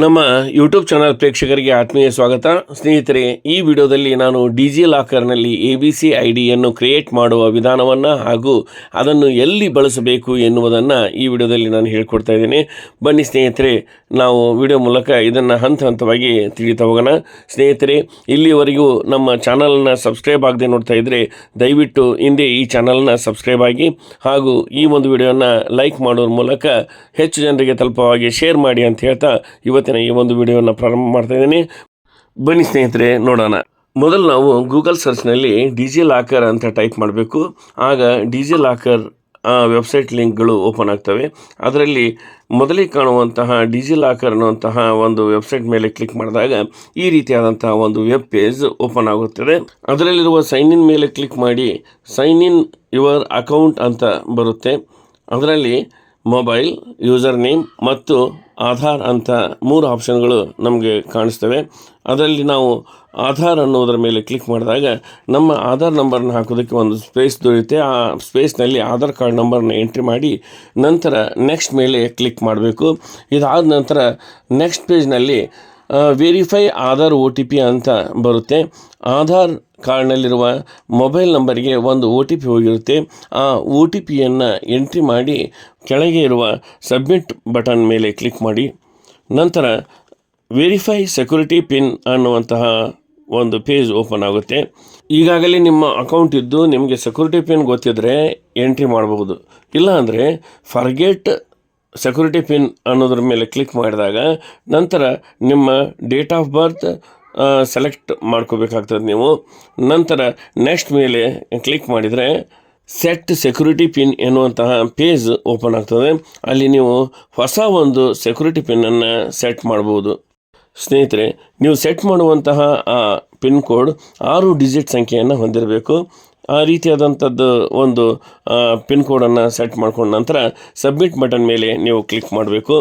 ನಮ್ಮ YouTube channel ಪ್ರೇಕ್ಷಕರಿಗೆ ಆತ್ಮೀಯ ಸ್ವಾಗತ. ಸ್ನೇಹಿತರೆ, ಈ ವಿಡಿಯೋದಲ್ಲಿ ನಾನು ಡಿಜಿ ಲಾಕರ್ನಲ್ಲಿ ABC ಐಡಿಯನ್ನು ಕ್ರಿಯೇಟ್ ಮಾಡುವ ವಿಧಾನವನ್ನು ಹಾಗೂ ಅದನ್ನು ಎಲ್ಲಿ ಬಳಸಬೇಕು ಎನ್ನುವುದನ್ನು ಈ ವಿಡಿಯೋದಲ್ಲಿ ನಾನು ಹೇಳ್ಕೊಡ್ತಾ ಇದ್ದೀನಿ. ಬನ್ನಿ ಸ್ನೇಹಿತರೆ, ನಾವು ವಿಡಿಯೋ ಮೂಲಕ ಇದನ್ನು ಹಂತ ಹಂತವಾಗಿ ತಿಳಿತಾ ಹೋಗೋಣ. ಸ್ನೇಹಿತರೆ, ಇಲ್ಲಿವರೆಗೂ ನಮ್ಮ ಚಾನಲ್ನ ಸಬ್ಸ್ಕ್ರೈಬ್ ಆಗದೆ ನೋಡ್ತಾ ಇದ್ದರೆ ದಯವಿಟ್ಟು ಹಿಂದೆ ಈ ಚಾನಲ್ನ ಸಬ್ಸ್ಕ್ರೈಬ್ ಆಗಿ ಹಾಗೂ ಈ ಒಂದು ವಿಡಿಯೋನ ಲೈಕ್ ಮಾಡೋದ್ರ ಮೂಲಕ ಹೆಚ್ಚು ಜನರಿಗೆ ತಲುಪುವ ಶೇರ್ ಮಾಡಿ ಅಂತ ಹೇಳ್ತಾ ಇವತ್ತಿನ ಈ ಒಂದು ವಿಡಿಯೋನ ಪ್ರಾರಂಭ ಮಾಡ್ತಾ ಇದ್ದೀನಿ. ಬನ್ನಿ ಸ್ನೇಹಿತರೆ, ನೋಡೋಣ. ಮೊದಲು ನಾವು ಗೂಗಲ್ ಸರ್ಚ್ನಲ್ಲಿ ಡಿಜಿ ಲಾಕರ್ ಅಂತ ಟೈಪ್ ಮಾಡಬೇಕು. ಆಗ ಡಿಜಿ ಲಾಕರ್ ವೆಬ್ಸೈಟ್ ಲಿಂಕ್ಗಳು ಓಪನ್ ಆಗ್ತವೆ. ಅದರಲ್ಲಿ ಮೊದಲಿಗೆ ಕಾಣುವಂತಹ ಡಿಜಿ ಲಾಕರ್ ಅನ್ನುವಂತಹ ಒಂದು ವೆಬ್ಸೈಟ್ ಮೇಲೆ ಕ್ಲಿಕ್ ಮಾಡಿದಾಗ ಈ ರೀತಿಯಾದಂತಹ ಒಂದು ವೆಬ್ ಪೇಜ್ ಓಪನ್ ಆಗುತ್ತದೆ. ಅದರಲ್ಲಿರುವ ಸೈನ್ ಇನ್ ಮೇಲೆ ಕ್ಲಿಕ್ ಮಾಡಿ ಸೈನ್ ಇನ್ ಯುವರ್ ಅಕೌಂಟ್ ಅಂತ ಬರುತ್ತೆ. ಅದರಲ್ಲಿ ಮೊಬೈಲ್, ಯೂಸರ್ ನೇಮ್ ಮತ್ತು ಆಧಾರ್ ಅಂತ 3 ಆಪ್ಷನ್ಗಳು ನಮಗೆ ಕಾಣಿಸ್ತವೆ. ಅದರಲ್ಲಿ ನಾವು ಆಧಾರ್ ಅನ್ನೋದರ ಮೇಲೆ ಕ್ಲಿಕ್ ಮಾಡಿದಾಗ ನಮ್ಮ ಆಧಾರ್ ನಂಬರ್ನ ಹಾಕೋದಕ್ಕೆ ಒಂದು ಸ್ಪೇಸ್ ದೊರೆಯುತ್ತೆ. ಆ ಸ್ಪೇಸ್ನಲ್ಲಿ ಆಧಾರ್ ಕಾರ್ಡ್ ನಂಬರ್ನ ಎಂಟ್ರಿ ಮಾಡಿ ನಂತರ ನೆಕ್ಸ್ಟ್ ಮೇಲೆ ಕ್ಲಿಕ್ ಮಾಡಬೇಕು. ಇದಾದ ನಂತರ ನೆಕ್ಸ್ಟ್ ಪೇಜ್ನಲ್ಲಿ ವೆರಿಫೈ ಆಧಾರ್ OTP ಅಂತ ಬರುತ್ತೆ. ಆಧಾರ್ ಕಾರ್ಡ್ನಲ್ಲಿರುವ ಮೊಬೈಲ್ ನಂಬರಿಗೆ ಒಂದು OTP ಹೋಗಿರುತ್ತೆ. ಆ OTPಯನ್ನು ಎಂಟ್ರಿ ಮಾಡಿ ಕೆಳಗೆ ಇರುವ ಸಬ್ಮಿಟ್ ಬಟನ್ ಮೇಲೆ ಕ್ಲಿಕ್ ಮಾಡಿ ನಂತರ ವೆರಿಫೈ ಸೆಕ್ಯೂರಿಟಿ ಪಿನ್ ಅನ್ನುವಂತಹ ಒಂದು ಪೇಜ್ ಓಪನ್ ಆಗುತ್ತೆ. ಈಗಾಗಲೇ ನಿಮ್ಮ ಅಕೌಂಟ್ ಇದ್ದು ನಿಮಗೆ ಸೆಕ್ಯೂರಿಟಿ ಪಿನ್ ಗೊತ್ತಿದ್ದರೆ ಎಂಟ್ರಿ ಮಾಡಬಹುದು. ಇಲ್ಲಾಂದರೆ ಫರ್ಗೆಟ್ ಸೆಕ್ಯೂರಿಟಿ ಪಿನ್ ಅನ್ನೋದ್ರ ಮೇಲೆ ಕ್ಲಿಕ್ ಮಾಡಿದಾಗ ನಂತರ ನಿಮ್ಮ ಡೇಟ್ ಆಫ್ ಬರ್ತ್ ಸೆಲೆಕ್ಟ್ ಮಾಡ್ಕೋಬೇಕಾಗ್ತದೆ ನೀವು. ನಂತರ ನೆಕ್ಸ್ಟ್ ಮೇಲೆ ಕ್ಲಿಕ್ ಮಾಡಿದರೆ ಸೆಟ್ ಸೆಕ್ಯೂರಿಟಿ ಪಿನ್ ಎನ್ನುವಂತಹ ಪೇಜ್ ಓಪನ್ ಆಗ್ತದೆ. ಅಲ್ಲಿ ನೀವು ಹೊಸ ಒಂದು ಸೆಕ್ಯೂರಿಟಿ ಪಿನ್ನನ್ನು ಸೆಟ್ ಮಾಡ್ಬೋದು. ಸ್ನೇಹಿತರೆ, ನೀವು ಸೆಟ್ ಮಾಡುವಂತಹ ಆ ಪಿನ್ ಕೋಡ್ 6 ಡಿಜಿಟ್ ಸಂಖ್ಯೆಯನ್ನು ಹೊಂದಿರಬೇಕು. ಆ ರೀತಿಯಾದಂಥದ್ದು ಒಂದು ಪಿನ್ ಕೋಡನ್ನು ಸೆಟ್ ಮಾಡ್ಕೊಂಡ ನಂತರ ಸಬ್ಮಿಟ್ ಬಟನ್ ಮೇಲೆ ನೀವು ಕ್ಲಿಕ್ ಮಾಡಬೇಕು.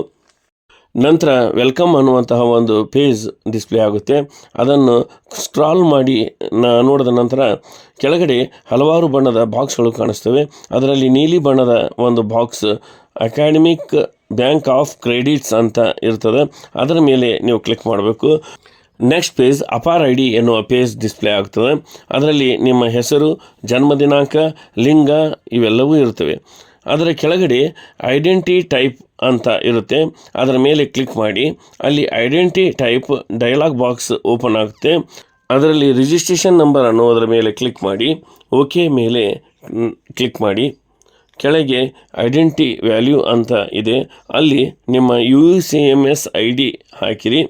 ನಂತರ ವೆಲ್ಕಮ್ ಅನ್ನುವಂತಹ ಒಂದು ಪೇಜ್ ಡಿಸ್ಪ್ಲೇ ಆಗುತ್ತೆ. ಅದನ್ನು ಸ್ಕ್ರಾಲ್ ಮಾಡಿ ನೋಡಿದ ನಂತರ ಕೆಳಗಡೆ ಹಲವಾರು ಬಣ್ಣದ ಬಾಕ್ಸ್ಗಳು ಕಾಣಿಸ್ತವೆ. ಅದರಲ್ಲಿ ನೀಲಿ ಬಣ್ಣದ ಒಂದು box academic bank of credits ಅಂತ ಇರ್ತದೆ. ಅದರ ಮೇಲೆ ನೀವು ಕ್ಲಿಕ್ ಮಾಡಬೇಕು. ನೆಕ್ಸ್ಟ್ ಪೇಜ್ ಅಪಾರ್ ID ಎನ್ನುವ ಪೇಜ್ ಡಿಸ್ಪ್ಲೇ ಆಗ್ತದೆ. ಅದರಲ್ಲಿ ನಿಮ್ಮ ಹೆಸರು, ಜನ್ಮ ದಿನಾಂಕ, ಲಿಂಗ ಇವೆಲ್ಲವೂ ಇರ್ತವೆ. ಅದರ ಕೆಳಗಡೆ ಐಡೆಂಟಿ ಟೈಪ್ ಅಂತ ಇರುತ್ತೆ. ಅದರ ಮೇಲೆ ಕ್ಲಿಕ್ ಮಾಡಿ ಅಲ್ಲಿ identity type dialogue box open ಆಗುತ್ತೆ. ಅದರಲ್ಲಿ ರಿಜಿಸ್ಟ್ರೇಷನ್ ನಂಬರ್ ಅನ್ನೋದರ ಮೇಲೆ ಕ್ಲಿಕ್ ಮಾಡಿ ಓಕೆ ಮೇಲೆ ಕ್ಲಿಕ್ ಮಾಡಿ ಕೆಳಗೆ ಐಡೆಂಟಿ ವ್ಯಾಲ್ಯೂ ಅಂತ ಇದೆ. ಅಲ್ಲಿ ನಿಮ್ಮ UCMS ID ಹಾಕಿರಿ.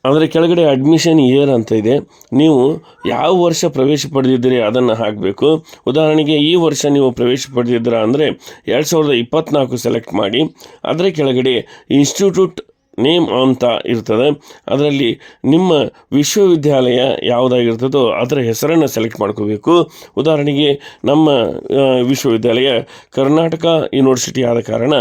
ಅದರ ಕೆಳಗಡೆ ಅಡ್ಮಿಷನ್ ಇಯರ್ ಅಂತ ಇದೆ. ನೀವು ಯಾವ ವರ್ಷ ಪ್ರವೇಶ ಪಡೆದಿದ್ದೀರಿ ಅದನ್ನು ಹಾಕಬೇಕು. ಉದಾಹರಣೆಗೆ ಈ ವರ್ಷ ನೀವು ಪ್ರವೇಶ ಪಡೆದಿದ್ದೀರಾ ಅಂದರೆ 2024 ಸೆಲೆಕ್ಟ್ ಮಾಡಿ. ಅದರ ಕೆಳಗಡೆ ಇನ್ಸ್ಟಿಟ್ಯೂಟ್ ನೇಮ್ ಅಂತ ಇರ್ತದೆ. ಅದರಲ್ಲಿ ನಿಮ್ಮ ವಿಶ್ವವಿದ್ಯಾಲಯ ಯಾವುದಾಗಿರ್ತದೋ ಅದರ ಹೆಸರನ್ನು ಸೆಲೆಕ್ಟ್ ಮಾಡ್ಕೋಬೇಕು. ಉದಾಹರಣೆಗೆ ನಮ್ಮ ವಿಶ್ವವಿದ್ಯಾಲಯ ಕರ್ನಾಟಕ ಯೂನಿವರ್ಸಿಟಿ ಆದ ಕಾರಣ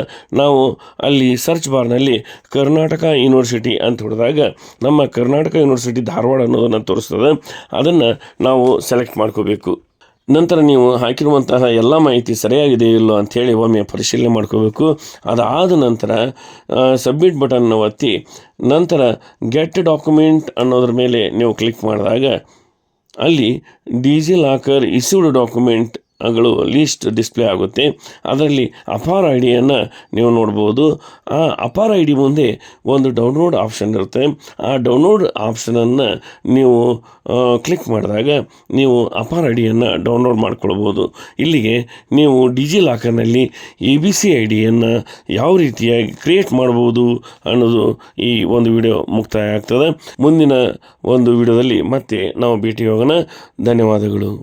ನಾವು ಅಲ್ಲಿ ಸರ್ಚ್ ಬಾರ್ನಲ್ಲಿ ಕರ್ನಾಟಕ ಯೂನಿವರ್ಸಿಟಿ ಅಂತ ಹೊಡೆದಾಗ ನಮ್ಮ ಕರ್ನಾಟಕ ಯೂನಿವರ್ಸಿಟಿ ಧಾರವಾಡ ಅನ್ನೋದನ್ನು ತೋರಿಸ್ತದೆ. ಅದನ್ನು ನಾವು ಸೆಲೆಕ್ಟ್ ಮಾಡ್ಕೋಬೇಕು. ನಂತರ ನೀವು ಹಾಕಿರುವಂತಹ ಎಲ್ಲ ಮಾಹಿತಿ ಸರಿಯಾಗಿದೆ ಇಲ್ಲೋ ಅಂಥೇಳಿ ಒಮ್ಮೆ ಪರಿಶೀಲನೆ ಮಾಡ್ಕೋಬೇಕು. ಅದಾದ ನಂತರ ಸಬ್ಮಿಟ್ ಬಟನ್ನ ಒತ್ತಿ ನಂತರ ಗೆಟ್ ಡಾಕ್ಯುಮೆಂಟ್ ಅನ್ನೋದ್ರ ಮೇಲೆ ನೀವು ಕ್ಲಿಕ್ ಮಾಡಿದಾಗ ಅಲ್ಲಿ ಡಿಜಿ ಲಾಕರ್ ಇಶ್ಯೂಡ್ ಡಾಕ್ಯುಮೆಂಟ್ಗಳು ಲಿಸ್ಟ್ ಡಿಸ್ಪ್ಲೇ ಆಗುತ್ತೆ. ಅದರಲ್ಲಿ ಅಪಾರ್ IDಯನ್ನು ನೀವು ನೋಡ್ಬೋದು. ಆ ಅಪಾರ್ ID ಮುಂದೆ ಒಂದು ಡೌನ್ಲೋಡ್ ಆಪ್ಷನ್ ಇರುತ್ತೆ. ಆ ಡೌನ್ಲೋಡ್ ಆಪ್ಷನನ್ನು ನೀವು ಕ್ಲಿಕ್ ಮಾಡಿದಾಗ ನೀವು ಅಪಾರ್ IDಯನ್ನು ಡೌನ್ಲೋಡ್ ಮಾಡ್ಕೊಳ್ಬೋದು. ಇಲ್ಲಿಗೆ ನೀವು ಡಿಜಿ ಲಾಕರ್ನಲ್ಲಿ ABC ಐಡಿಯನ್ನು ಯಾವ ರೀತಿಯಾಗಿ ಕ್ರಿಯೇಟ್ ಮಾಡ್ಬೋದು ಅನ್ನೋದು ಈ ಒಂದು ವಿಡಿಯೋ ಮುಕ್ತಾಯ ಆಗ್ತದೆ. ಮುಂದಿನ ಒಂದು ವಿಡಿಯೋದಲ್ಲಿ ಮತ್ತೆ ನಾವು ಭೇಟಿ ಹೋಗೋಣ. ಧನ್ಯವಾದಗಳು.